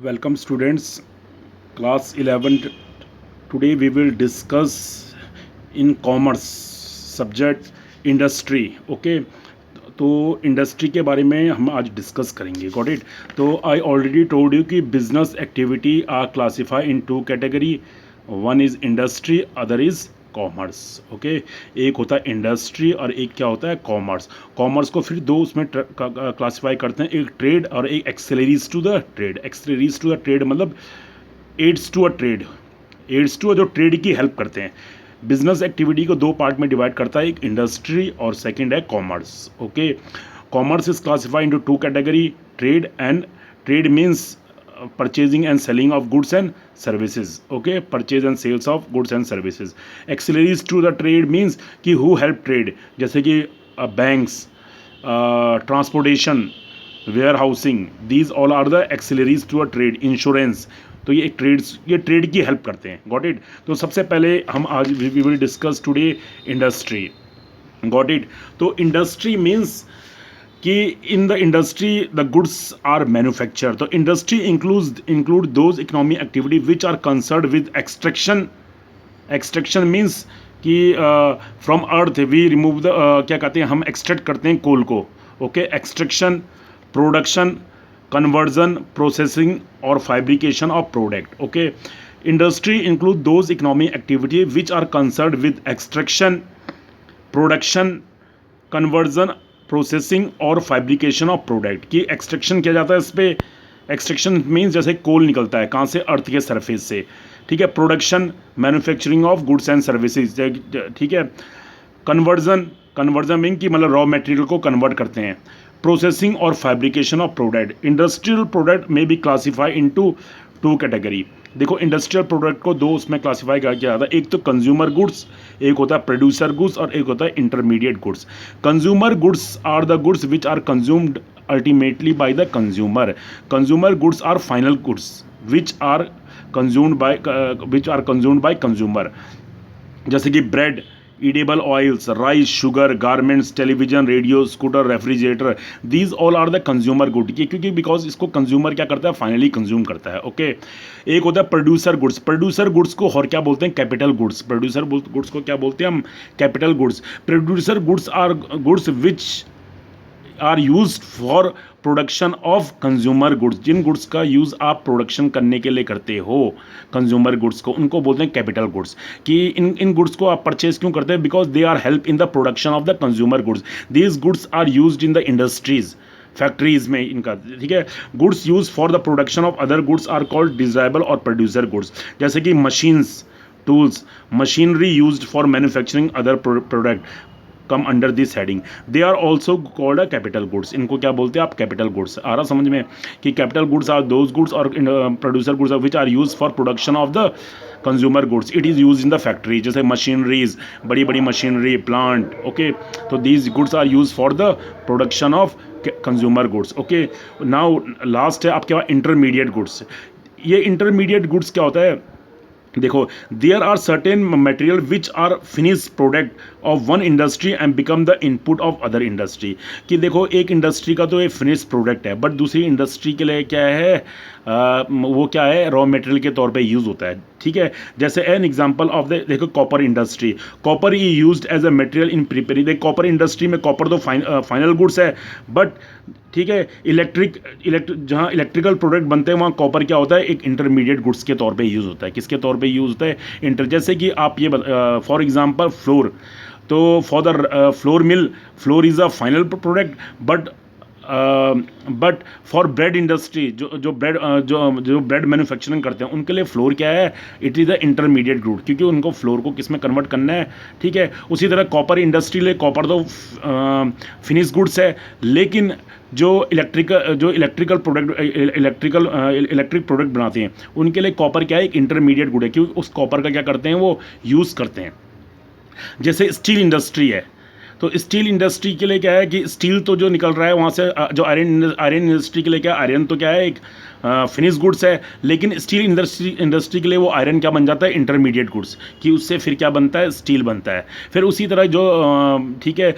Welcome students, class 11. Today we will discuss in commerce subject industry. Okay, तो industry के बारे में हम आज डिस्कस करेंगे. Got it. तो आई ऑलरेडी टोल्ड यू कि business activity are classify in two category. One is industry, other is commerce. Okay, एक होता है इंडस्ट्री और एक क्या होता है कॉमर्स. कॉमर्स को फिर दो उसमें क्लासीफाई करते हैं, एक ट्रेड और एक accessories to the trade. Accessories to the trade मतलब aids to a trade, aids to जो ट्रेड की हेल्प करते हैं. बिजनेस एक्टिविटी को दो पार्ट में डिवाइड करता है, एक इंडस्ट्री और सेकंड है commerce. Okay, commerce is classified into two category, trade and trade means purchasing and selling of goods and services. Okay, purchase and sales of goods and services. Auxiliaries to the trade means कि who help trade, जैसे कि banks, transportation, warehousing, these all are the auxiliaries to a trade. Insurance, तो ये trade की help करते हैं. Got it. तो सबसे पहले हम आज we will discuss today industry. Got it. तो इंडस्ट्री मीन्स कि in the industry the goods are manufacture. तो industry include those economic activity which are concern with extraction. Extraction means कि from earth we remove the क्या कहते हैं, हम extract करते हैं कोल को. Okay, extraction, production, conversion, processing और fabrication of product. Okay, industry include those economic activity which are concern with extraction, production, conversion, processing और फैब्रिकेशन ऑफ प्रोडक्ट. की एक्सट्रैक्शन किया जाता है इस पर. एक्सट्रैक्शन मीन्स जैसे कोल निकलता है कहाँ से, अर्थ के सरफेस से. ठीक है. Production, manufacturing of goods and services. ठीक है. कन्वर्जन मीन कि मतलब रॉ मटेरियल को कन्वर्ट करते हैं. प्रोसेसिंग और fabrication of product. Industrial product में be classify into two category. देखो, इंडस्ट्रियल प्रोडक्ट को दो उसमें क्लासीफाई किया जाता है, एक तो कंज्यूमर गुड्स, एक होता है प्रोड्यूसर गुड्स और एक होता है intermediate goods. Consumer goods are the goods which are consumed ultimately by the consumer. Consumer goods are final goods which are consumed by consumer. जैसे कि bread, edible oils, rice, sugar, garments, television, radio, scooter, refrigerator, these all are the consumer good. क्योंकि because इसको consumer क्या करता है, finally consume करता है. Okay, एक होता है प्रोड्यूसर गुड्स. प्रोड्यूसर गुड्स को और क्या बोलते हैं, कैपिटल गुड्स. प्रोड्यूसर गुड्स को क्या बोलते हैं हम, capital goods. Producer goods are goods which are use for production of consumer goods. जिन गुड्स का यूज़ आप प्रोडक्शन करने के लिए करते हो, कंज्यूमर गुड्स को, उनको बोलते हैं कैपिटल गुड्स. कि इन गुड्स को आप परचेज क्यों करते हैं, because they are help in the production of the consumer goods. These goods are used in the industries, factories में इनका. ठीक है. Goods use for the production of other goods are called desirable और producer goods. जैसे कि machines, tools, machinery used for manufacturing other product come under this heading. They are also called a capital goods. इनको क्या बोलते हैं आप, capital goods. आ रहा समझ में कि capital goods are those goods और producer goods which are use for production of the consumer goods. It is use in the factory. जैसे मशीनरीज, बड़ी बड़ी मशीनरी, प्लांट. ओके, तो these goods are use for the production of consumer goods. Okay, now last है आपके पास intermediate goods. ये intermediate goods क्या होता है, देखो, there are certain material which are finish product of one industry and become the input of other industry. कि देखो, एक इंडस्ट्री का तो ये फिनिश प्रोडक्ट है, बट दूसरी इंडस्ट्री के लिए क्या है, वो क्या है, रॉ मटेरियल के तौर पे यूज़ होता है. ठीक है. जैसे एन एग्जांपल ऑफ द, देखो, copper industry. Copper is used as a material in preparing. देखो, कॉपर इंडस्ट्री में कॉपर तो फाइनल गुड्स है, बट ठीक है, जहाँ इलेक्ट्रिकल प्रोडक्ट बनते हैं वहाँ कॉपर क्या होता है, एक इंटरमीडिएट गुड्स के तौर पे यूज़ होता है. किसके तौर पे यूज़ होता है, जैसे कि आप ये फॉर एग्जांपल फ्लोर. तो for the flour mill, floor is a final product, but for bread industry, जो ब्रेड मैन्युफैक्चरिंग करते हैं उनके लिए फ्लोर क्या है, it is the intermediate good, क्योंकि उनको फ्लोर को किस में कन्वर्ट करना है. ठीक है. उसी तरह कॉपर इंडस्ट्री ले, कॉपर तो फिनिश गुड्स है, लेकिन जो इलेक्ट्रिक प्रोडक्ट बनाते हैं उनके लिए कॉपर क्या है, एक इंटरमीडिएट गुड है, क्योंकि उस कॉपर का क्या करते हैं, वो यूज़ करते हैं. जैसे स्टील इंडस्ट्री है, तो स्टील इंडस्ट्री के लिए क्या है कि स्टील तो जो निकल रहा है वहाँ से, जो आयरन इंडस्ट्री के लिए क्या, आयरन तो क्या है, एक फिनिश गुड्स है, लेकिन स्टील इंडस्ट्री के लिए वो आयरन क्या बन जाता है, इंटरमीडिएट गुड्स, कि उससे फिर क्या बनता है, स्टील बनता है। फिर उसी तरह जो ठीक है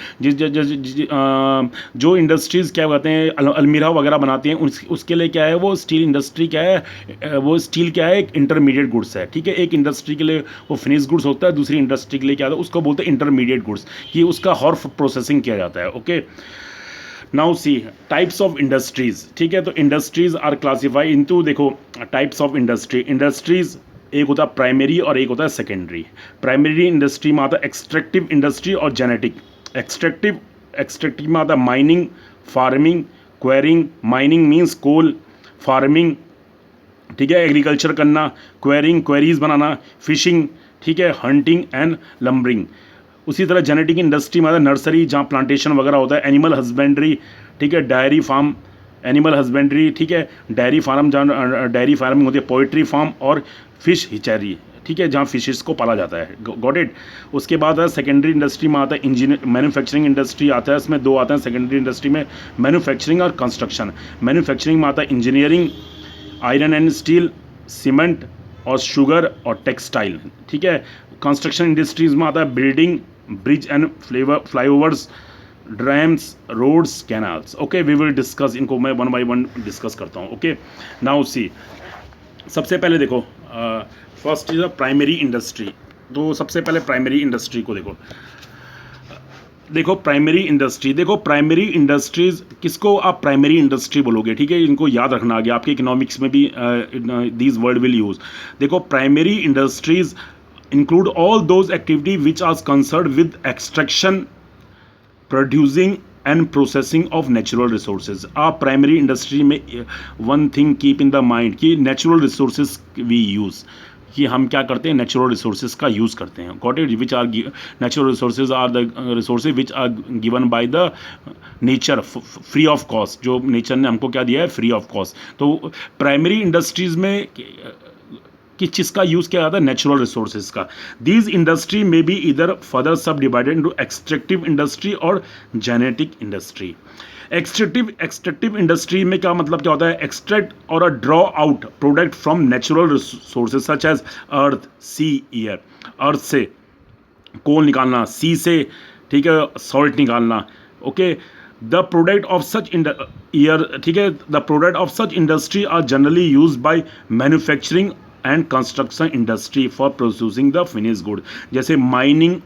जो इंडस्ट्रीज़ क्या कहते हैं अलमीरा वगैरह बनाती हैं उसके लिए क्या है, वो स्टील इंडस्ट्री क्या है, वो स्टील क्या है, एक इंटरमीडिएट गुड्स है। ठीक है, एक इंडस्ट्री के लिए वो फिनिश गुड्स होता है, दूसरी इंडस्ट्री के लिए क्या होता है, उसको बोलते हैं इंटरमीडिएट गुड्स, कि उसका हॉर्फ प्रोसेसिंग किया जाता है। Okay, now see types of industries. ठीक है, तो इंडस्ट्रीज आर क्लासीफाई इनटू, देखो टाइप्स ऑफ इंडस्ट्रीज एक होता है प्राइमरी और एक होता है सेकेंडरी। प्राइमरी इंडस्ट्री में आता है एक्सट्रैक्टिव इंडस्ट्री और जेनेटिक। एक्सट्रैक्टिव में आता है mining, farming, quarrying. Mining means coal, farming ठीक है एग्रीकल्चर करना, क्वेरिंग क्वेरीज बनाना, फिशिंग ठीक है, हंटिंग एंड लम्बरिंग। उसी तरह जेनेटिक इंडस्ट्री में आता है नर्सरी जहाँ प्लांटेशन वगैरह होता है, एनिमल हस्बेंड्री ठीक है, डायरी फार्म, एनिमल हस्बेंड्री ठीक है, डायरी फार्म जहाँ डायरी फार्मिंग होती है, पोइट्री फार्म और फिश हिचरी ठीक है, जहाँ फिशेस को पाला जाता है। Got it. उसके बाद है सेकेंडरी इंडस्ट्री में आता है इंजीनियर मैन्युफैक्चरिंग इंडस्ट्री आता है, इसमें दो आते हैं सेकेंडरी इंडस्ट्री में, मैन्युफैक्चरिंग और कंस्ट्रक्शन। मैन्युफैक्चरिंग में आता है engineering, iron and steel, cement और शुगर और टेक्सटाइल ठीक है। कंस्ट्रक्शन इंडस्ट्रीज में आता है building, bridge and flyovers, dams, roads, canals. Okay, we will discuss इनको, मैं वन बाय वन डिस्कस करता हूँ। ओके, नाउ सी सबसे पहले देखो first is a primary industry. तो सबसे पहले प्राइमरी इंडस्ट्री को देखो प्राइमरी इंडस्ट्री, देखो प्राइमरी इंडस्ट्रीज किसको आप प्राइमरी इंडस्ट्री बोलोगे, ठीक है, इनको याद रखना आगे आपके इकोनॉमिक्स में भी दीज वर्ड विल यूज। देखो primary industries include all those activity which are concern with extraction, producing and processing of natural resources. आप प्राइमरी इंडस्ट्री में one thing keep in the mind कि नेचुरल रिसोर्सेज वी यूज़, कि हम क्या करते हैं, natural resources का use करते हैं। Got it, which are natural resources are the resources which are given by the nature free of cost, जो नेचर ने हमको क्या दिया है, फ्री ऑफ कॉस्ट। तो प्राइमरी इंडस्ट्रीज में किस चीज़ का यूज़ किया जाता है, नेचुरल रिसोर्सेज का। दीज इंडस्ट्री में बी इधर further sub divided into extractive industry और जेनेटिक इंडस्ट्री। एक्सट्रैक्टिव इंडस्ट्री में क्या मतलब क्या होता है, एक्सट्रैक्ट और अ draw out product from natural resources such as earth, sea, air. Earth से कोल निकालना, सी से ठीक है सॉल्ट निकालना। Okay, the product of such year ठीक है, the product of such industry are generally use by manufacturing and construction industry for producing the finish good. जैसे mining,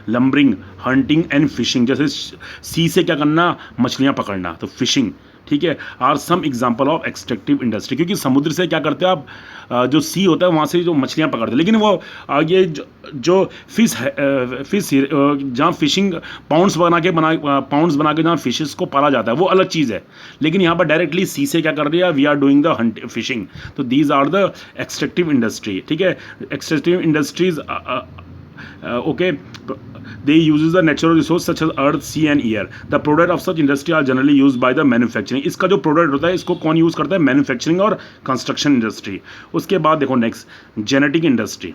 lumbering, hunting and fishing. जैसे sea से क्या करना, मछलियाँ पकड़ना, तो फिशिंग ठीक है, are some example of extractive industry. क्योंकि समुद्र से क्या करते हैं आप, जो सी होता है वहाँ से जो मछलियाँ पकड़ते हैं, लेकिन वो आगे जो फिश जहाँ फिशिंग पाउंड्स बना के जहाँ फिशेस को पाला जाता है वो अलग चीज़ है, लेकिन यहाँ पर डायरेक्टली सी से क्या कर रही है, we are doing the fishing. तो these are the extractive industry ठीक है। Extractive industries okay, they uses the natural resource such as earth, sea and air. The product of such industry are generally used by the manufacturing. इसका जो product होता है इसको कौन use करता है, मैन्युफैक्चरिंग और कंस्ट्रक्शन इंडस्ट्री। उसके बाद देखो next genetic industry.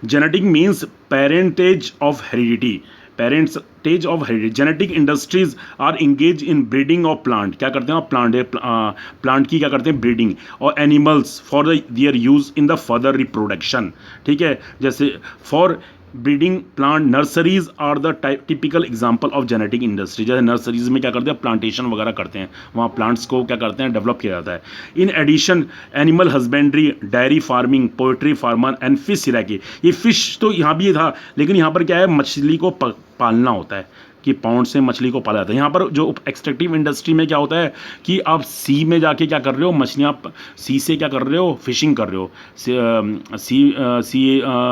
Genetic means parentage of heredity, parentage of heredity. Genetic industries are engage in breeding of plant. क्या करते हैं आप, प्लांट की क्या करते हैं, ब्रीडिंग, और animals for their use in the further reproduction ठीक है। जैसे for breeding plant, nurseries are the typical example of genetic industry. जैसे नर्सरीज में क्या करते हैं, प्लांटेशन वगैरह करते हैं, वहाँ प्लांट्स को क्या करते हैं, डेवलप किया जाता है। In addition animal husbandry, dairy farming, poultry farmer and fish सिराकी। ये फिश तो यहाँ भी था, लेकिन यहाँ पर क्या है, मछली को पालना होता है, कि पाउंड से मछली को पाला जाता है। यहाँ पर जो एक्सट्रैक्टिव इंडस्ट्री में क्या होता है कि आप सी में जाके क्या कर रहे हो, मछलियाँ सी से क्या कर रहे हो, फिशिंग कर रहे हो।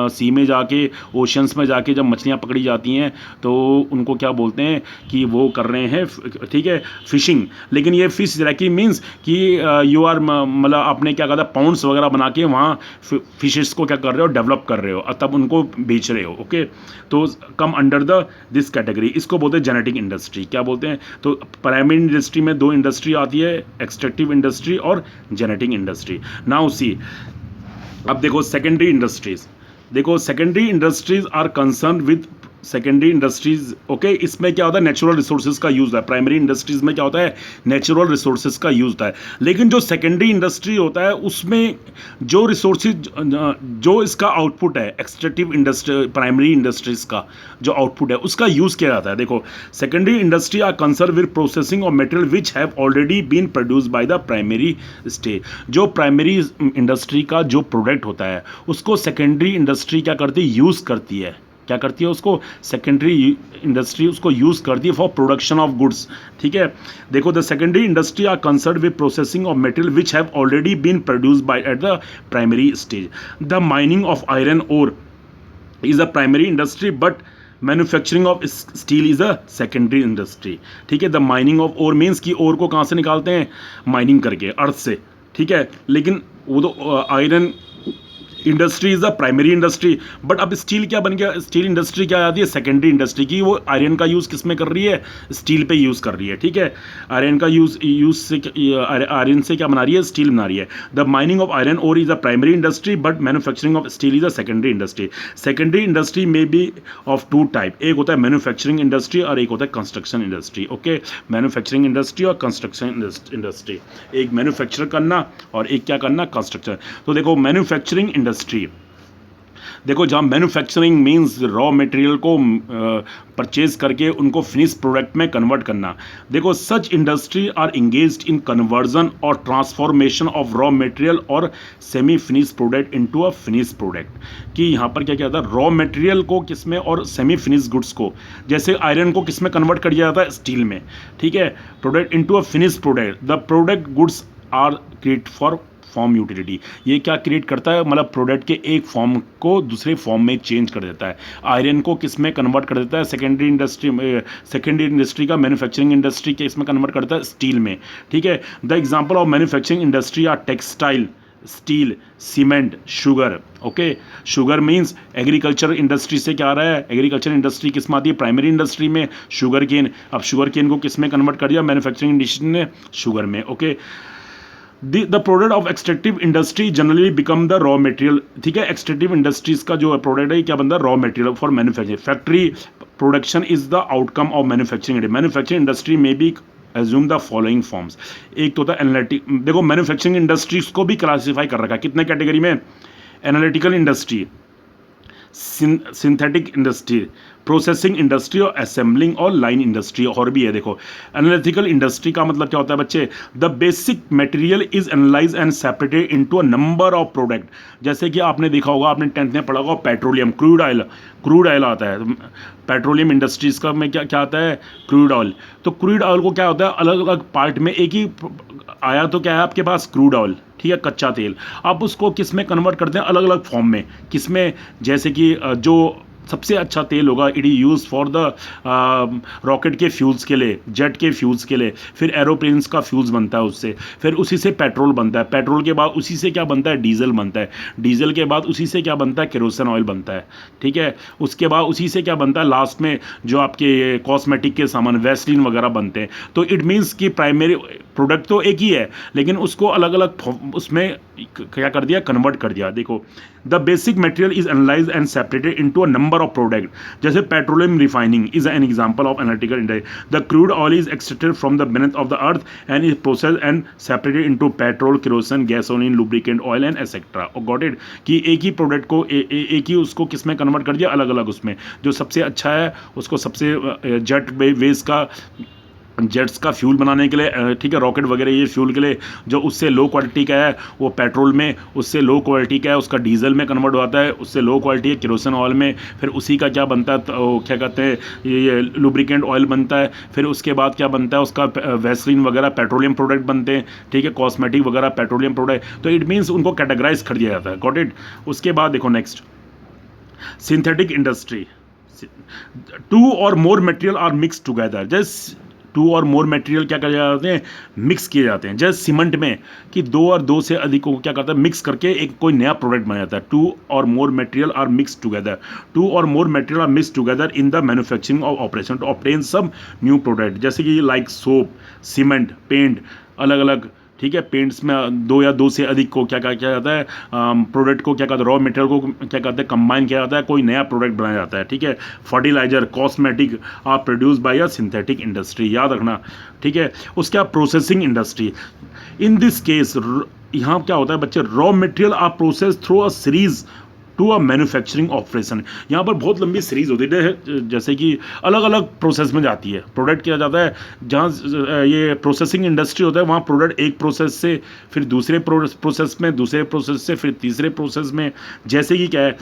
सी में जाके, ओशंस में जाके जब मछलियाँ पकड़ी जाती हैं तो उनको क्या बोलते हैं कि वो कर रहे हैं ठीक है, फिशिंग। लेकिन ये फिश जैकी मीन्स कि यू आर मतलब आपने क्या कहा था, पाउंड्स वगैरह बना के वहाँ फिशेस को क्या कर रहे हो, डेवलप कर रहे हो, तब उनको बेच रहे हो। ओके, तो come under the this category. इसको बोलते हैं जेनेटिक इंडस्ट्री। क्या बोलते हैं, तो प्राइमरी इंडस्ट्री में दो इंडस्ट्री आती है, एक्सट्रैक्टिव इंडस्ट्री और जेनेटिक इंडस्ट्री। नाउ सी, अब देखो सेकेंडरी इंडस्ट्रीज। देखो secondary industries are concern with secondary industries, okay, इसमें क्या होता है, नेचुरल रिसोर्सेज का यूज़ है। प्राइमरी इंडस्ट्रीज में क्या होता है, नेचुरल रिसोर्सेज का यूज़ होता है। लेकिन जो सेकेंडरी इंडस्ट्री होता है उसमें जो रिसोर्सेज, जो इसका आउटपुट है, एक्सट्रैक्टिव इंडस्ट्री, प्राइमरी इंडस्ट्रीज का जो आउटपुट है उसका यूज़ किया जाता है। देखो, secondary industry are concern with processing of material which have already been produce by the primary stage. जो प्राइमरी इंडस्ट्री का जो प्रोडक्ट होता है उसको सेकेंडरी इंडस्ट्री क्या करती है, यूज़ करती है। क्या करती है उसको, सेकेंडरी इंडस्ट्री उसको यूज़ करती है फॉर प्रोडक्शन ऑफ गुड्स। ठीक है, देखो, the secondary industry are concern with processing of material which have already been produced by at the primary stage. The mining of iron ore is a primary industry but manufacturing of steel is a secondary industry. ठीक है, the mining of ore means कि ore को कहाँ से निकालते हैं, mining करके, अर्थ से। ठीक है, लेकिन वो तो iron industry is the primary industry, but अब स्टील क्या बन गया, स्टील इंडस्ट्री क्या आती है, सेकेंडरी इंडस्ट्री की। वो आयरन का यूज़ किस में कर रही है, स्टील पे यूज़ कर रही है। ठीक है, आयरन का यूज़ से आयरन से क्या बना रही है, स्टील बना रही है। The mining of iron ore is a primary industry but manufacturing of steel is a secondary industry. Secondary industry में बी ऑफ टू टाइप, एक होता है मैन्युफैक्चरिंग इंडस्ट्री और एक होता है construction industry. Okay, manufacturing industry और कंस्ट्रक्शन इंडस्ट्री, एक मैन्युफैक्चर करना और एक क्या करना, कंस्ट्रक्शन। तो देखो, मैन्युफैक्चरिंग इंडस्ट्री, देखो, जहाँ मैन्युफैक्चरिंग मींस रॉ मटेरियल को परचेज करके उनको फिनिश प्रोडक्ट में कन्वर्ट करना। देखो, such industry are engaged in conversion और ट्रांसफॉर्मेशन ऑफ रॉ मटेरियल और semi finish product into a finish product. कि यहाँ पर क्या क्या होता है, रॉ मटेरियल को किसमें और सेमी फिनिश गुड्स को, जैसे आयरन को किसमें कन्वर्ट कर दिया जाता है, स्टील में। ठीक है, product into a finish product. The product goods are create for form utility. ये क्या क्रिएट करता है, मतलब प्रोडक्ट के एक फॉर्म को दूसरे फॉर्म में चेंज कर देता है। आयरन को किस में कन्वर्ट कर देता है, सेकेंडरी इंडस्ट्री में, सेकेंडरी इंडस्ट्री का मैन्युफैक्चरिंग इंडस्ट्री के इसमें कन्वर्ट करता है, स्टील में। ठीक है, the example of manufacturing industry are textile, steel, cement, sugar. Okay, sugar means agriculture industry से क्या आ रहा है, एग्रीकल्चर इंडस्ट्री किस में आती है, प्राइमरी इंडस्ट्री में, शुगर केन। अब शुगर केन को किस में कन्वर्ट कर दिया, मैन्युफैक्चरिंग इंडस्ट्री ने, शुगर में। Okay, the product of extractive industry generally become the raw material। ठीक है, एक्सट्रैक्टिव इंडस्ट्रीज का जो प्रोडक्ट है क्या बनता है, raw material for manufacturing. Factory production is the outcome of manufacturing. Manufacturing industry में भी एज्यूम द फॉलोइंग फॉर्म्स। एक तो होता है एनालिटिक, देखो मैन्युफैक्चरिंग इंडस्ट्रीज को भी क्लासीफाई कर रखा है कितने कैटेगरी में, analytical industry, synthetic industry, processing industry और असेंबलिंग और लाइन इंडस्ट्री और भी है। देखो, एनालिटिकल इंडस्ट्री का मतलब क्या होता है बच्चे, the basic material is analyse and separated into a number of product. जैसे कि आपने देखा होगा, आपने 10th में पढ़ा होगा, पेट्रोलियम, क्रूड ऑयल आता है। पेट्रोलियम इंडस्ट्रीज का में क्या क्या आता है, क्रूड ऑयल। तो क्रूड ऑयल को क्या होता है, अलग अलग पार्ट में, एक ही आया तो क्या है आपके पास, क्रूड ऑयल। ठीक है, कच्चा तेल। आप उसको किस में कन्वर्ट करते हैं, अलग अलग फॉर्म में। किस में, जैसे कि जो सबसे अच्छा तेल होगा, it is use for the rocket के फ्यूल्स के लिए, जेट के फ्यूल्स के लिए, फिर एरोप्लेन्स का फ्यूल्स बनता है उससे, फिर उसी से पेट्रोल बनता है, पेट्रोल के बाद उसी से क्या बनता है, डीजल बनता है, डीजल के बाद उसी से क्या बनता है, केरोसिन ऑयल बनता है। ठीक है, उसके बाद उसी से क्या बनता है, लास्ट में जो आपके कॉस्मेटिक के सामान, वैसलीन वगैरह बनते हैं। तो इट मीन्स कि प्राइमरी प्रोडक्ट तो एक ही है, लेकिन उसको अलग अलग उसमें क्या कर दिया, कन्वर्ट कर दिया। देखो, the basic material is analyse and separated into a number of product. जैसे petroleum refining is an example of analytical industry. The crude oil is extracted from the beneath of the earth and is processed and separated into petrol, kerosene, gasoline, lubricant oil and etcetera. Got it, कि एक ही product को एक ही उसको किस में convert कर दिया, अलग अलग उसमें। जो सबसे अच्छा है उसको सबसे जेट वेज का, जेट्स का फ्यूल बनाने के लिए, ठीक है, रॉकेट वगैरह ये फ्यूल के लिए। जो उससे लो क्वालिटी का है वो पेट्रोल में, उससे लो क्वालिटी का है उसका डीजल में कन्वर्ट होता है, उससे लो क्वालिटी है केरोसिन ऑयल में। फिर उसी का क्या बनता है, तो क्या कहते हैं, ये लुब्रिकेंट ऑयल बनता है। फिर उसके बाद क्या बनता है, उसका वैसलीन वगैरह पेट्रोलियम प्रोडक्ट बनते हैं। ठीक है, कॉस्मेटिक वगैरह पेट्रोलियम प्रोडक्ट। तो इट मीन्स उनको कैटेगराइज कर दिया जाता है। Got it. उसके बाद देखो नेक्स्ट, सिंथेटिक इंडस्ट्री। टू और more material are mix together. जैसे टू और मोर मटेरियल क्या कर जाते हैं, मिक्स किए जाते हैं। जैसे सीमेंट में कि दो और दो से अधिक को क्या करता है, मिक्स करके एक कोई नया प्रोडक्ट बना जाता है। टू और more material are mix together. Two और more material are mix together in the manufacturing of operation to obtain some new product. जैसे कि लाइक सोप, सीमेंट, पेंट, अलग अलग, ठीक है, पेंट्स में दो या दो से अधिक को क्या क्या किया जाता है, प्रोडक्ट को क्या कहते हैं, रॉ मटेरियल को क्या कहते हैं, कंबाइन किया जाता है, कोई नया प्रोडक्ट बनाया जाता है। ठीक है, fertiliser, cosmetic are produce by a synthetic industry, याद रखना। ठीक है, उसके बाद processing industry, in this case यहाँ क्या होता है बच्चे, raw material are process through a series to a manufacturing operation. यहाँ पर बहुत लंबी सीरीज होती है, जैसे कि अलग अलग प्रोसेस में जाती है। प्रोडक्ट किया जाता है, जहाँ ये प्रोसेसिंग इंडस्ट्री होता है वहाँ प्रोडक्ट एक प्रोसेस से फिर दूसरे प्रोसेस में, दूसरे प्रोसेस से फिर तीसरे प्रोसेस में, जैसे कि क्या है,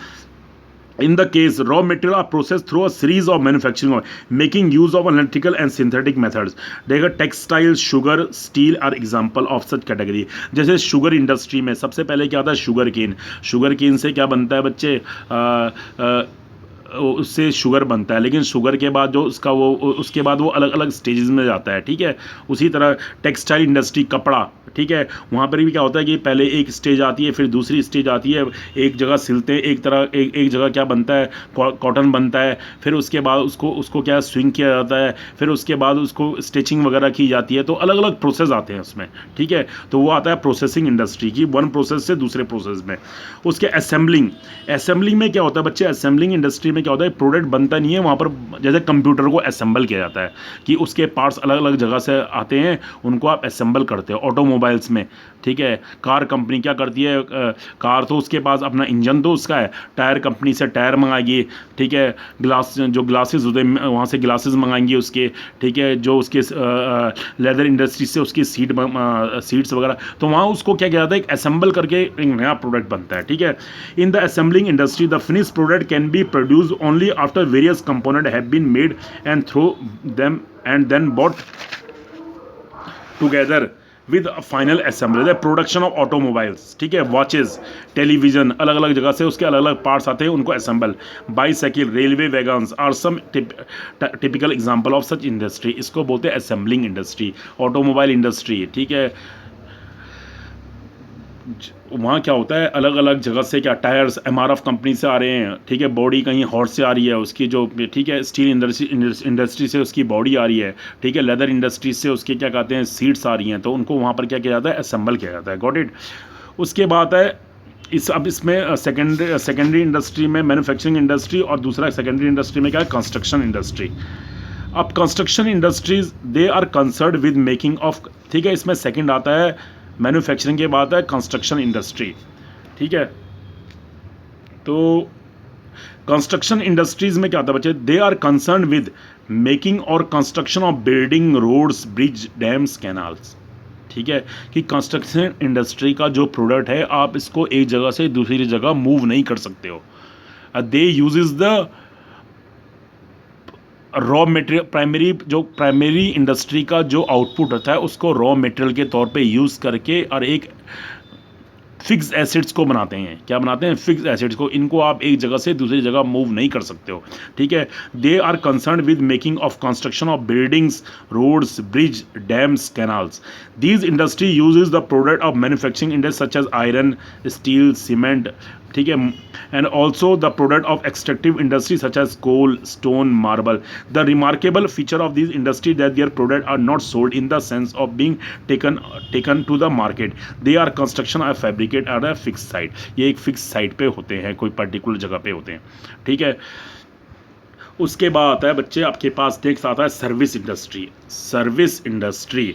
in the case raw material are processed through a series of manufacturing making use of analytical and synthetic methods। देखा, textile, sugar, steel are example of such category. जैसे शुगर इंडस्ट्री में सबसे पहले क्या आता है, शुगर केन। शुगर केन से क्या बनता है बच्चे, उससे शुगर बनता है, लेकिन शुगर के बाद जो उसका वो उसके बाद वो अलग अलग स्टेजेस में जाता है। ठीक है, उसी तरह टेक्सटाइल इंडस्ट्री, कपड़ा, ठीक है, वहाँ पर भी क्या होता है कि पहले एक स्टेज आती है, फिर दूसरी स्टेज आती है, एक जगह सिलते हैं, एक जगह क्या बनता है, कॉटन बनता है, फिर उसके बाद उसको क्या स्विंग किया जाता है, फिर उसके बाद उसको स्टिचिंग वगैरह की जाती है, तो अलग अलग प्रोसेस आते हैं उसमें। ठीक है, तो वो आता है प्रोसेसिंग इंडस्ट्री की, वन प्रोसेस से दूसरे प्रोसेस में। उसके असेंबलिंग में क्या होता है बच्चे, असेंबलिंग इंडस्ट्री में क्या होता है, प्रोडक्ट बनता नहीं है वहाँ पर, जैसे कंप्यूटर को असेंबल किया जाता है कि उसके पार्ट्स अलग अलग जगह से आते हैं, उनको आप असेंबल करते हो। ऑटोमोबाइल्स में, ठीक है, कार कंपनी क्या करती है, कार तो उसके पास अपना इंजन तो उसका है, टायर कंपनी से टायर मंगाएगी, ठीक है, ग्लासेस होते हैं वहाँ से ग्लासेस मंगाएंगी उसके, ठीक है, जो उसके लेदर इंडस्ट्री से उसकी सीट्स वगैरह, तो वहाँ उसको क्या किया जाता है, एक असेंबल करके एक नया प्रोडक्ट बनता है। ठीक है, in the assembling industry the finish product can be produce only after various component have been made and through them and then brought together with final assembly. The production of automobiles, ठीक है, watches, television, अलग अलग जगह से उसके अलग अलग parts आते हैं, उनको assemble. Bicycle, railway wagons are some typical example of such industry. इसको बोलते हैं असेंबलिंग इंडस्ट्री, ऑटोमोबाइल इंडस्ट्री। ठीक है, वहाँ क्या होता है, अलग अलग जगह से क्या टायर्स एमआरएफ कंपनी से आ रहे हैं, ठीक है, बॉडी कहीं हॉट से आ रही है उसकी जो, ठीक है, स्टील इंडस्ट्री से उसकी बॉडी आ रही है, ठीक है, लेदर इंडस्ट्री से उसके क्या कहते हैं सीट्स आ रही हैं, तो उनको वहाँ पर क्या किया जाता है, असेंबल किया जाता है। Got it. उसके बाद है अब इसमें सेकेंडरी इंडस्ट्री में मैन्युफैक्चरिंग इंडस्ट्री, और दूसरा सेकेंडरी इंडस्ट्री में क्या है, कंस्ट्रक्शन इंडस्ट्री। अब construction industries they are concern with making of, ठीक है, इसमें सेकेंड आता है मैन्युफैक्चरिंग के बाद है कंस्ट्रक्शन इंडस्ट्री। ठीक है, तो कंस्ट्रक्शन इंडस्ट्रीज में क्या होता है बच्चे, they are concern with making और construction of building, roads, bridge, dams, canals. ठीक है, कि कंस्ट्रक्शन इंडस्ट्री का जो प्रोडक्ट है आप इसको एक जगह से दूसरी जगह मूव नहीं कर सकते हो। They uses the raw material, primary industry का जो आउटपुट होता है उसको रॉ मटेरियल के तौर पे यूज़ करके और एक फिक्स एसेट्स को बनाते हैं। क्या बनाते हैं, फिक्स एसेट्स को। इनको आप एक जगह से दूसरी जगह मूव नहीं कर सकते हो। ठीक है, they are concern with making of construction of buildings, roads, bridge, dams, canals. These industry uses the product of manufacturing industry such as iron, steel, cement, ठीक है, and also the product of extractive industry such as coal, stone, marble. The remarkable feature of this industry that their product are not sold in the sense of being taken to the market. They are construction और fabricate are a fix site. ये एक fix site पे होते हैं, कोई particular जगह पे होते हैं। ठीक है, उसके बाद आता है बच्चे आपके पास नेक्स्ट आता है सर्विस इंडस्ट्री। सर्विस इंडस्ट्री,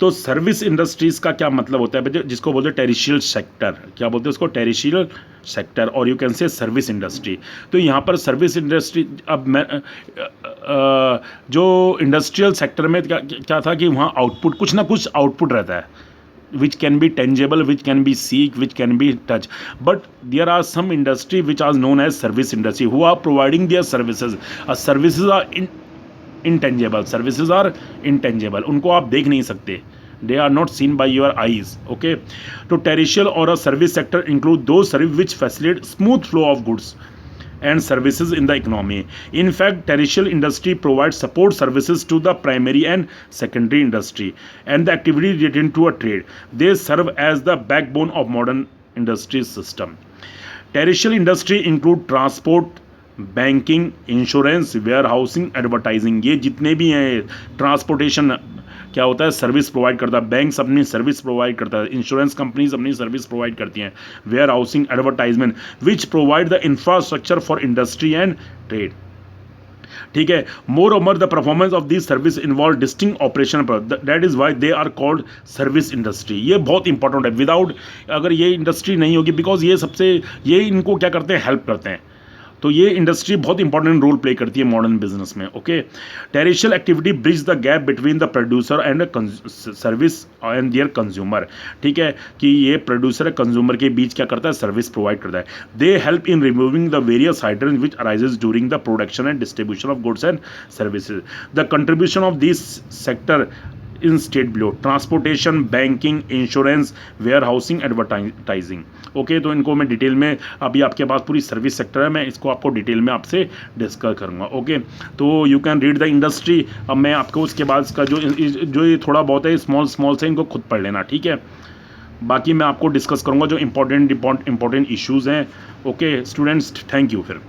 तो सर्विस इंडस्ट्रीज का क्या मतलब होता है बच्चे, जिसको बोलते हैं टेरिशियल सेक्टर। क्या बोलते हैं उसको, टेरिशियल सेक्टर, और you can say service industry. तो यहाँ पर सर्विस इंडस्ट्री, अब मैं जो इंडस्ट्रियल सेक्टर में क्या था कि वहाँ आउटपुट, कुछ ना कुछ आउटपुट रहता है, which can be tangible, which can be seen, which can be touched. But there are some industry which are known as service industry who are providing their services. Services are intangible. Services are intangible. उनको आप देख नहीं सकते. They are not seen by your eyes. Okay. तो terrestrial or a service sector include those services which facilitate smooth flow of goods and services in the economy. In fact, terrestrial industry provides support services to the primary and secondary industry and the activity related to a trade. They serve as the backbone of modern industry system. Terrestrial industry include transport, banking, insurance, warehousing, advertising, ये जितने भी हैं, transportation क्या होता है, service provide करता है, banks अपनी सर्विस प्रोवाइड करता है, इंश्योरेंस कंपनीज अपनी सर्विस प्रोवाइड करती हैं, warehousing, advertisement, which provide the infrastructure for industry and trade. ठीक है, moreover the performance of this service involve distinct operation, that is why they are called service industry. ये बहुत important है, without अगर ये industry नहीं होगी, because ये सबसे ये इनको क्या करते हैं, हेल्प करते हैं, तो ये इंडस्ट्री बहुत इंपॉर्टेंट रोल प्ले करती है मॉडर्न बिजनेस में। Okay, tertiary activity bridge the gap between the producer and service and their consumer. ठीक है, कि ये प्रोड्यूसर कंज्यूमर के बीच क्या करता है, सर्विस प्रोवाइड करता है। They help in removing the various hindrances which arises during the production and distribution of goods and services. The contribution of this sector in state below, transportation, banking, insurance, warehousing, advertising. Okay, तो इनको मैं detail में, अभी आपके पास पूरी service sector है, मैं इसको आपको डिटेल में आपसे डिस्कस करूंगा। ओके, तो you can read the industry. अब मैं आपको उसके बाद इसका जो ये थोड़ा बहुत है स्मॉल से, इनको खुद पढ़ लेना। ठीक है, बाकी मैं आपको डिस्कस करूंगा जो इंपॉर्टेंट इश्यूज़ हैं। ओके स्टूडेंट्स, थैंक यू फिर।